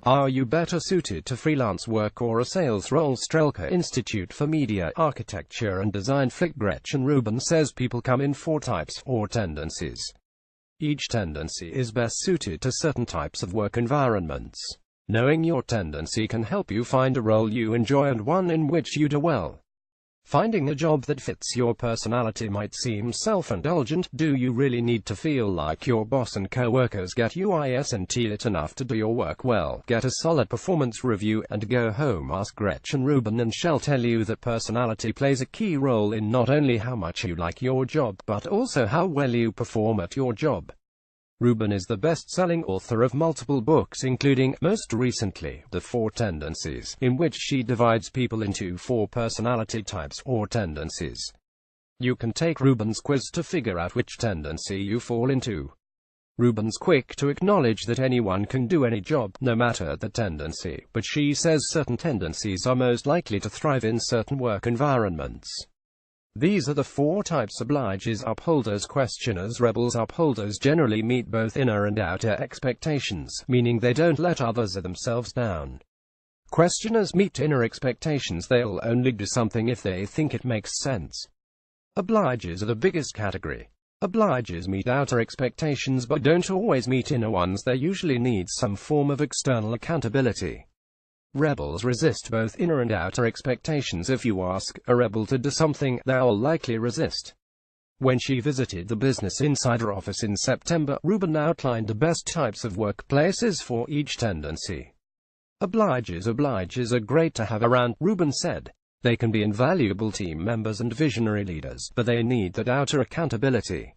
Are you better suited to freelance work or a sales role? Strelka Institute for Media, Architecture and Design Flick Gretchen Rubin says people come in 4 types, or tendencies. Each tendency is best suited to certain types of work environments. Knowing your tendency can help you find a role you enjoy and one in which you do well. Finding a job that fits your personality might seem self-indulgent. Do you really need to feel like your boss and co-workers get you isn't it enough to do your work well, get a solid performance review, and go home? Ask Gretchen Rubin and she'll tell you that personality plays a key role in not only how much you like your job, but also how well you perform at your job. Rubin is the best-selling author of multiple books, including, most recently, The 4 Tendencies, in which she divides people into 4 personality types, or tendencies. You can take Rubin's quiz to figure out which tendency you fall into. Rubin's quick to acknowledge that anyone can do any job, no matter the tendency, but she says certain tendencies are most likely to thrive in certain work environments. These are the 4 types: obligers, upholders, questioners, rebels. Upholders generally meet both inner and outer expectations, meaning they don't let others or themselves down. Questioners meet inner expectations. They'll only do something if they think it makes sense. Obligers are the biggest category. Obligers meet outer expectations but don't always meet inner ones. They usually need some form of external accountability. Rebels resist both inner and outer expectations. If you ask a rebel to do something, they'll likely resist. When she visited the Business Insider office in September, Rubin outlined the best types of workplaces for each tendency. Obligers are great to have around, Rubin said. They can be invaluable team members and visionary leaders, but they need that outer accountability.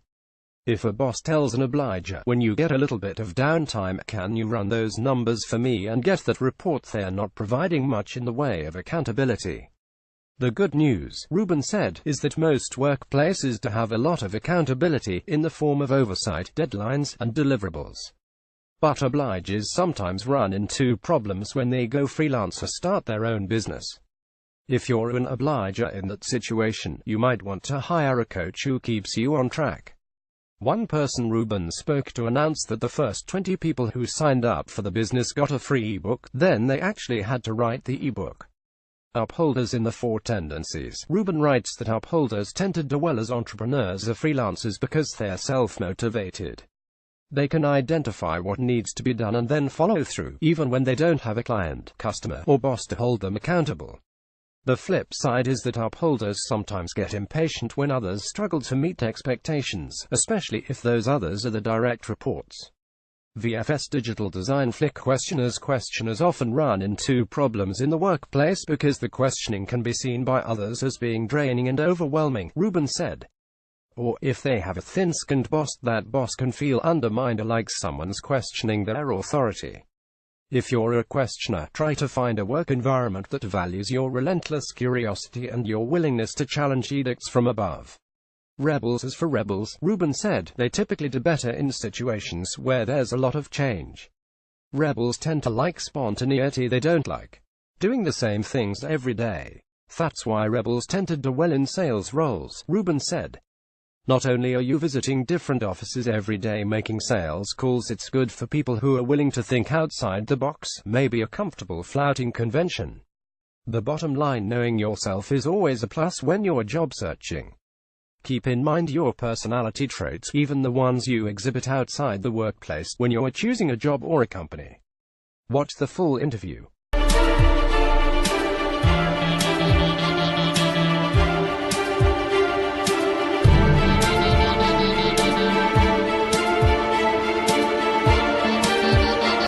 If a boss tells an obliger, when you get a little bit of downtime, can you run those numbers for me, and get that report, they're not providing much in the way of accountability. The good news, Rubin said, is that most workplaces do have a lot of accountability, in the form of oversight, deadlines, and deliverables. But obligers sometimes run into problems when they go freelance or start their own business. If you're an obliger in that situation, you might want to hire a coach who keeps you on track. One person Rubin spoke to announced that the first 20 people who signed up for the business got a free ebook, then they actually had to write the ebook. Upholders in the 4 tendencies. Rubin writes that upholders tend to do well as entrepreneurs or freelancers because they're self-motivated. They can identify what needs to be done and then follow through, even when they don't have a client, customer, or boss to hold them accountable. The flip side is that upholders sometimes get impatient when others struggle to meet expectations, especially if those others are the direct reports. VFS Digital Design Flick questioners often run into problems in the workplace because the questioning can be seen by others as being draining and overwhelming, Rubin said. Or, if they have a thin-skinned boss, that boss can feel undermined or like someone's questioning their authority. If you're a questioner, try to find a work environment that values your relentless curiosity and your willingness to challenge edicts from above. Rebels. As for rebels, Rubin said, they typically do better in situations where there's a lot of change. Rebels tend to like spontaneity. They don't like doing the same things every day. That's why rebels tend to do well in sales roles, Rubin said. Not only are you visiting different offices every day making sales calls, it's good for people who are willing to think outside the box, maybe a comfortable flouting convention. The bottom line, knowing yourself is always a plus when you're job searching. Keep in mind your personality traits, even the ones you exhibit outside the workplace, when you're choosing a job or a company. Watch the full interview.